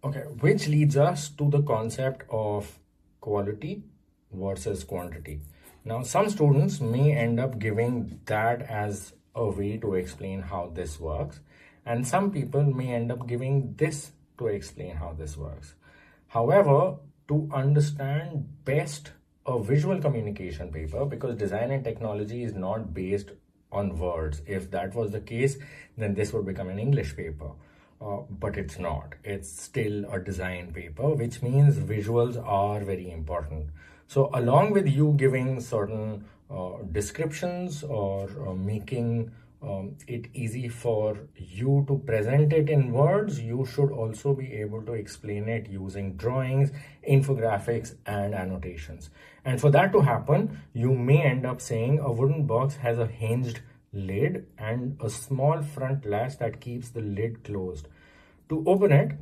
Okay, which leads us to the concept of quality versus quantity. Now, some students may end up giving that as a way to explain how this works, and some people may end up giving this to explain how this works. However, to understand best a visual communication paper, because design and technology is not based on words. If that was the case, then this would become an English paper. But it's not. It's still a design paper, which means visuals are very important. So, along with you giving certain descriptions or making it easy for you to present it in words, you should also be able to explain it using drawings, infographics, and annotations. And for that to happen, you may end up saying a wooden box has a hinged lid and a small front latch that keeps the lid closed. To open it,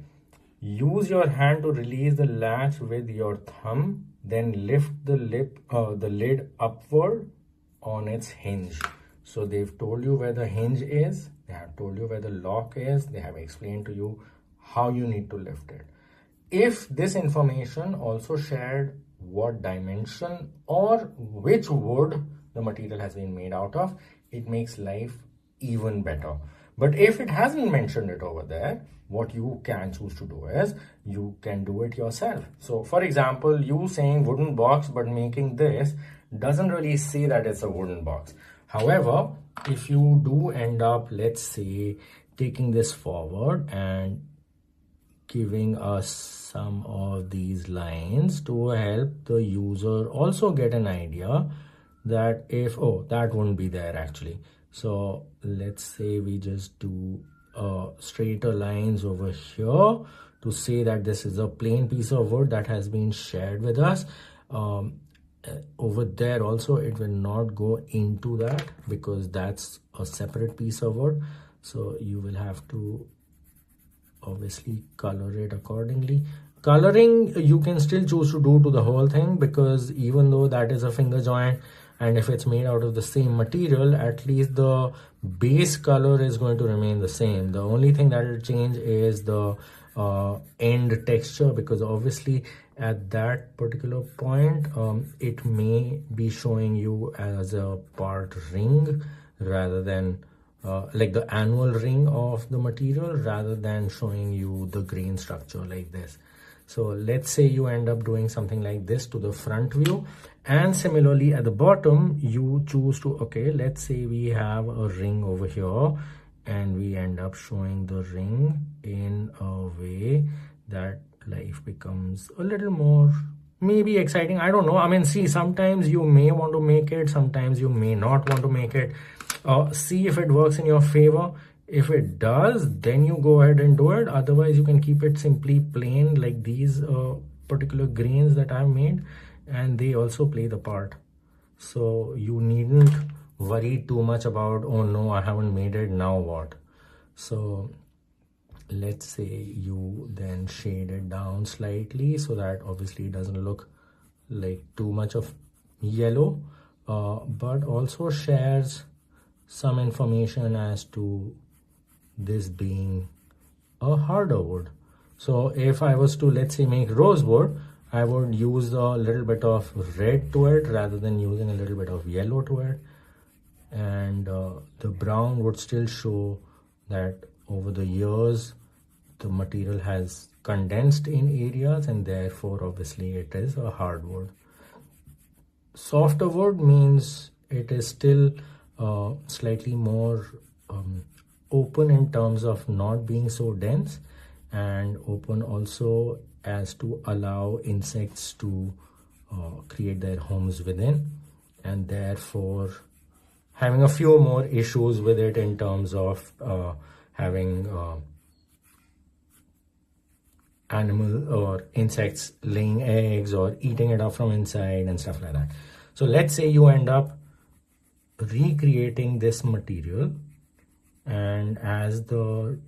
use your hand to release the latch with your thumb, then lift the lid upward on its hinge. So they've told you where the hinge is, they have told you where the lock is, they have explained to you how you need to lift it. If this information also shared what dimension or which wood the material has been made out of, it makes life even better. But if it hasn't mentioned it over there, what you can choose to do is you can do it yourself. So for example, you saying wooden box but making this doesn't really say that it's a wooden box. However, if you do end up, let's say, taking this forward and giving us some of these lines to help the user also get an idea that if, oh, that won't be there actually. So let's say we just do straighter lines over here to say that this is a plain piece of wood that has been shared with us. Over there also it will not go into that because that's a separate piece of wood. So you will have to obviously color it accordingly. Coloring you can still choose to do to the whole thing, because even though that is a finger joint and if it's made out of the same material, at least the base color is going to remain the same. The only thing that will change is the end texture, because obviously at that particular point it may be showing you as a part ring rather than like the annual ring of the material, rather than showing you the grain structure like this. So let's say you end up doing something like this to the front view, and similarly at the bottom you choose to, okay, let's say we have a ring over here and we end up showing the ring in a way that life becomes a little more maybe exciting. I don't know. I mean, see, sometimes you may want to make it, sometimes you may not want to make it. See if it works in your favor. If it does, then you go ahead and do it. Otherwise, you can keep it simply plain like these particular grains that I've made, and they also play the part. So you needn't worry too much about, oh no, I haven't made it, now what? So let's say you then shade it down slightly so that obviously it doesn't look like too much of yellow, but also shares some information as to this being a harder wood. So if I was to, let's say, make rosewood, I would use a little bit of red to it rather than using a little bit of yellow to it, and the brown would still show that over the years the material has condensed in areas and therefore obviously it is a hardwood. Softer wood means it is still slightly more open in terms of not being so dense, and open also as to allow insects to create their homes within, and therefore having a few more issues with it in terms of having animal or insects laying eggs or eating it up from inside and stuff like that. So let's say you end up recreating this material, and as the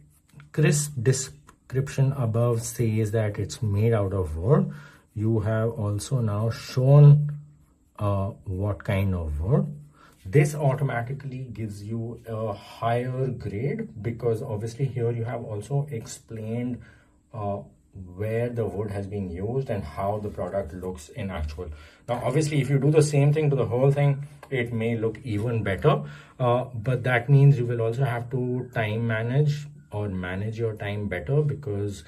crisp description above says that it's made out of wood, you have also now shown what kind of wood. This automatically gives you a higher grade, because obviously here you have also explained where the wood has been used and how the product looks in actual. Now obviously if you do the same thing to the whole thing, it may look even better, but that means you will also have to time manage or manage your time better, because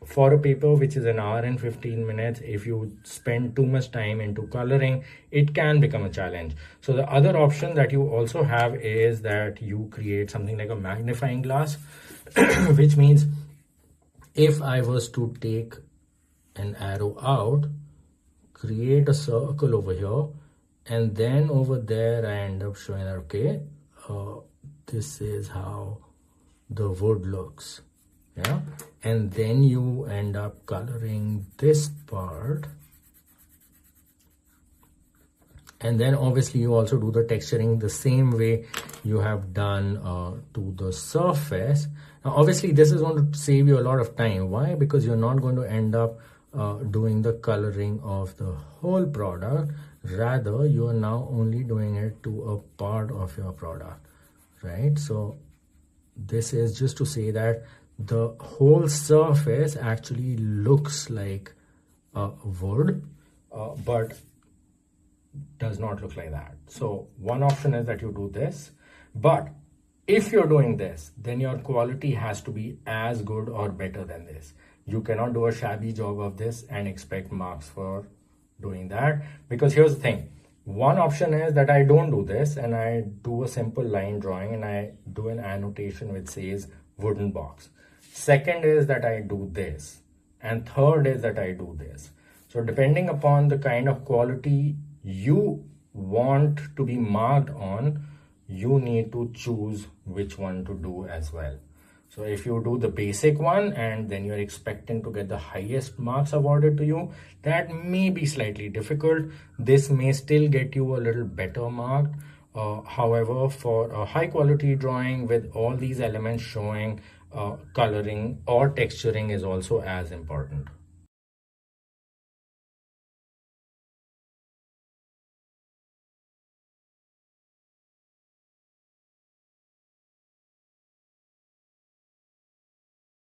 for a paper which is an hour and 15 minutes, if you spend too much time into coloring, it can become a challenge. So the other option that you also have is that you create something like a magnifying glass, which means if I was to take an arrow out, create a circle over here, and then over there I end up showing that, okay, this is how the wood looks. Yeah, and then you end up coloring this part, and then obviously you also do the texturing the same way you have done to the surface. Now obviously this is going to save you a lot of time. Why? Because you're not going to end up doing the coloring of the whole product, rather you are now only doing it to a part of your product, right? So this is just to say that the whole surface actually looks like wood, but does not look like that. So one option is that you do this, but if you're doing this, then your quality has to be as good or better than this. You cannot do a shabby job of this and expect marks for doing that, because here's the thing. One option is that I don't do this and I do a simple line drawing and I do an annotation which says wooden box. Second is that I do this, and third is that I do this. So depending upon the kind of quality you want to be marked on, you need to choose which one to do as well. So if you do the basic one and then you're expecting to get the highest marks awarded to you, that may be slightly difficult. This may still get you a little better marked. However, for a high quality drawing with all these elements showing, coloring or texturing is also as important.